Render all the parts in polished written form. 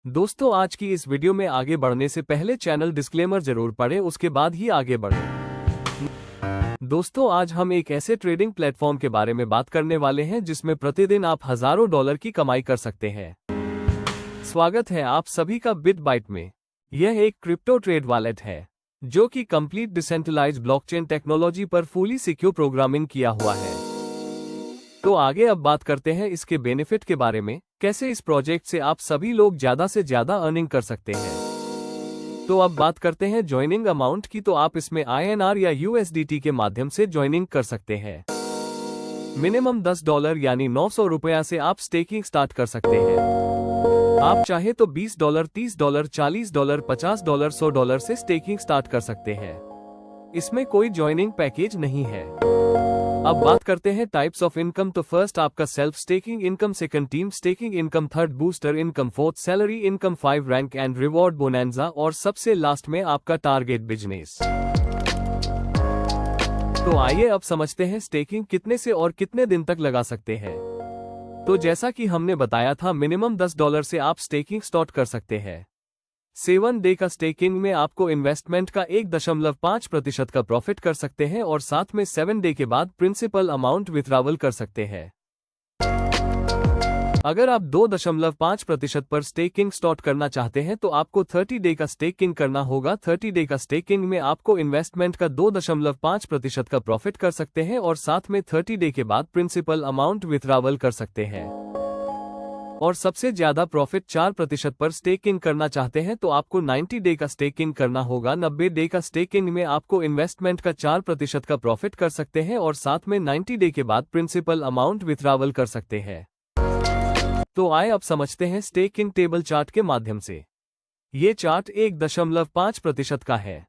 दोस्तों, आज की इस वीडियो में आगे बढ़ने से पहले चैनल डिस्क्लेमर जरूर पढ़ें, उसके बाद ही आगे बढ़ें। दोस्तों, आज हम एक ऐसे ट्रेडिंग प्लेटफॉर्म के बारे में बात करने वाले हैं जिसमें प्रतिदिन आप हजारों डॉलर की कमाई कर सकते हैं। स्वागत है आप सभी का बिटबाइट में। यह एक क्रिप्टो ट्रेड वॉलेट है जो कि कंप्लीट डिसेंट्रलाइज्ड ब्लॉकचेन टेक्नोलॉजी पर फुली सिक्योर प्रोग्रामिंग किया हुआ है। तो आगे अब बात करते हैं इसके बेनिफिट के बारे में, कैसे इस प्रोजेक्ट से आप सभी लोग ज्यादा से ज्यादा अर्निंग कर सकते हैं। तो अब बात करते हैं ज्वाइनिंग अमाउंट की। तो आप इसमें INR या USDT के माध्यम से ज्वाइनिंग कर सकते हैं। मिनिमम $10 यानी 900 रुपया से आप स्टेकिंग स्टार्ट कर सकते हैं। आप चाहे तो $20, $30, $40, $50, $100 से स्टेकिंग स्टार्ट कर सकते हैं। इसमें कोई ज्वाइनिंग पैकेज नहीं है। अब बात करते हैं टाइप्स ऑफ इनकम। तो फर्स्ट आपका self staking income, second team staking income, third booster income, fourth salary income, 5 rank and reward bonanza और सबसे लास्ट में आपका टारगेट बिजनेस। तो आइए अब समझते हैं स्टेकिंग कितने से और कितने दिन तक लगा सकते हैं। तो जैसा कि हमने बताया था, मिनिमम $10 से आप स्टेकिंग स्टार्ट कर सकते हैं। 7 डे का स्टेकिंग में आपको इन्वेस्टमेंट का 1.5% का प्रॉफिट कर सकते हैं और साथ में 7 डे के बाद प्रिंसिपल अमाउंट विथड्रॉवल कर सकते हैं। अगर आप 2.5% पर स्टेकिंग स्टार्ट करना चाहते हैं तो आपको 30 डे का स्टेकिंग करना होगा। 30 डे का स्टेकिंग में आपको इन्वेस्टमेंट का 2.5% का प्रॉफिट कर सकते हैं और साथ में 30 डे के बाद प्रिंसिपल अमाउंट विथड्रॉवल कर सकते हैं। और सबसे ज्यादा प्रॉफिट 4% पर स्टेकिंग करना चाहते हैं तो आपको 90 डे का स्टेकिंग करना होगा। 90 डे का स्टेकिंग में आपको इन्वेस्टमेंट का 4% का प्रॉफिट कर सकते हैं और साथ में 90 डे के बाद प्रिंसिपल अमाउंट विथड्रॉवल कर सकते हैं। तो आइए अब समझते हैं स्टेकिंग टेबल चार्ट के माध्यम से। ये चार्ट 1.5% का है।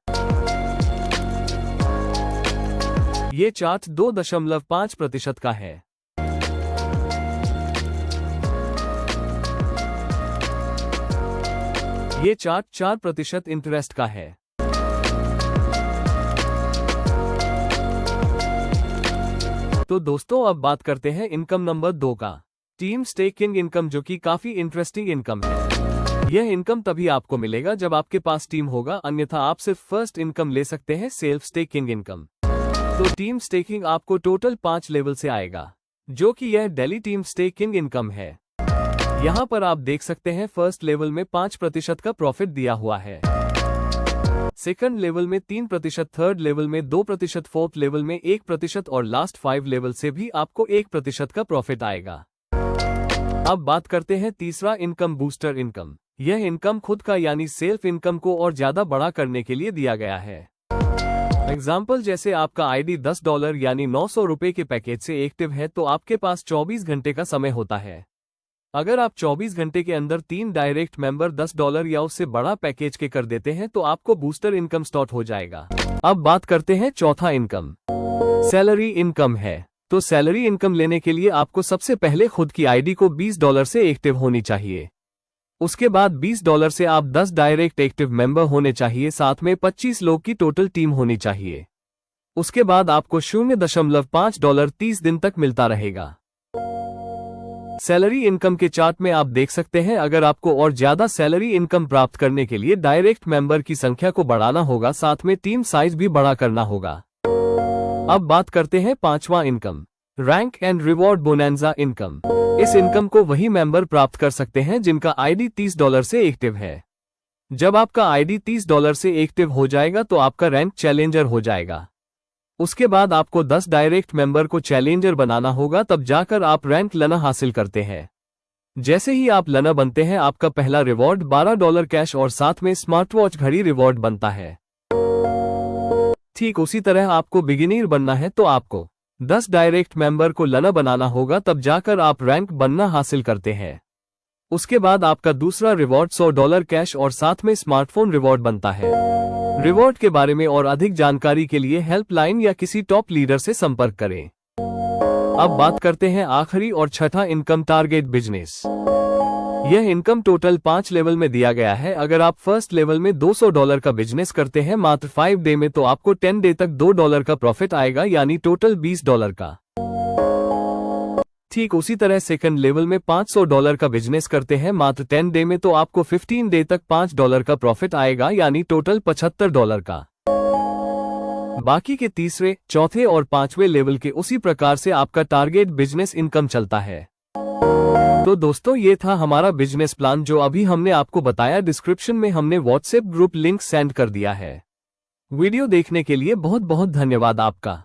ये चार्ट 2.5% का है। ये चार्ट 4% इंटरेस्ट का है। तो दोस्तों, अब बात करते हैं इनकम नंबर 2 का, टीम स्टेकिंग इनकम, जो कि काफी इंटरेस्टिंग इनकम है। यह इनकम तभी आपको मिलेगा जब आपके पास टीम होगा, अन्यथा आप सिर्फ फर्स्ट इनकम ले सकते हैं, सेल्फ स्टेकिंग इनकम। तो टीम स्टेकिंग आपको टोटल 5 लेवल से आएगा, जो कि यह डेली टीम स्टेकिंग इनकम है। यहाँ पर आप देख सकते हैं फर्स्ट लेवल में 5% का प्रॉफिट दिया हुआ है, सेकंड लेवल में 3%, थर्ड लेवल में 2%, फोर्थ लेवल में 1% और लास्ट 5 लेवल से भी आपको 1% का प्रॉफिट आएगा। अब बात करते हैं तीसरा इनकम, बूस्टर इनकम। यह इनकम खुद का यानी सेल्फ इनकम को और ज्यादा बड़ा करने के लिए दिया गया है। एग्जाम्पल, जैसे आपका आईडी $10 यानी 900 रुपए के पैकेज से एक्टिव है तो आपके पास 24 घंटे का समय होता है। अगर आप 24 घंटे के अंदर 3 डायरेक्ट मेंबर $10 या उससे बड़ा पैकेज के कर देते हैं तो आपको बूस्टर इनकम स्टार्ट हो जाएगा। अब बात करते हैं चौथा इनकम, सैलरी इनकम है। तो सैलरी इनकम लेने के लिए आपको सबसे पहले खुद की आईडी को $20 से एक्टिव होनी चाहिए। उसके बाद $20 से आप 10 डायरेक्ट एक्टिव मेंबर होने चाहिए, साथ में 25 लोग की टोटल टीम होनी चाहिए। उसके बाद आपको $0.5 30 दिन तक मिलता रहेगा। सैलरी इनकम के चार्ट में आप देख सकते हैं, अगर आपको और ज्यादा सैलरी इनकम प्राप्त करने के लिए डायरेक्ट मेंबर की संख्या को बढ़ाना होगा, साथ में टीम साइज भी बड़ा करना होगा। अब बात करते हैं पांचवा income, rank and reward bonanza income. इस इनकम को वही मेंबर प्राप्त कर सकते हैं जिनका आईडी $30 से एक्टिव है। जब आपका आईडी $30 से एक्टिव हो जाएगा तो आपका रैंक चैलेंजर हो जाएगा। उसके बाद आपको 10 डायरेक्ट मेंबर को चैलेंजर बनाना होगा, तब जाकर आप रैंक लना हासिल करते हैं। जैसे ही आप लना बनते हैं, आपका पहला रिवॉर्ड $12 कैश और साथ में स्मार्ट वॉच घड़ी रिवॉर्ड बनता है। ठीक उसी तरह आपको बिगिनर बनना है तो आपको 10 डायरेक्ट मेंबर को लना बनाना होगा, तब जाकर आप रैंक बनना हासिल करते हैं। उसके बाद आपका दूसरा रिवॉर्ड $100 कैश और साथ में स्मार्टफोन रिवॉर्ड बनता है। रिवॉर्ड के बारे में और अधिक जानकारी के लिए हेल्पलाइन या किसी टॉप लीडर से संपर्क करें। अब बात करते हैं आखिरी और छठा इनकम, टारगेट बिजनेस। यह इनकम टोटल 5 लेवल में दिया गया है। अगर आप फर्स्ट लेवल में $200 का बिजनेस करते हैं मात्र 5 डे में, तो आपको 10 डे तक $2 का प्रॉफिट आएगा, यानी टोटल $20 का। ठीक उसी तरह सेकंड लेवल में $500 का बिजनेस करते हैं मात्र 10 डे में, तो आपको 15 डे तक $5 का प्रॉफिट आएगा, यानी टोटल $75 का। बाकी के तीसरे, चौथे और पांचवे लेवल के उसी प्रकार से आपका टारगेट बिजनेस इनकम चलता है। तो दोस्तों ये था हमारा बिजनेस प्लान जो अभी हमने आपको बताया। डिस्क्रिप्शन में हमने व्हाट्सएप ग्रुप लिंक सेंड कर दिया है। वीडियो देखने के लिए बहुत बहुत धन्यवाद आपका।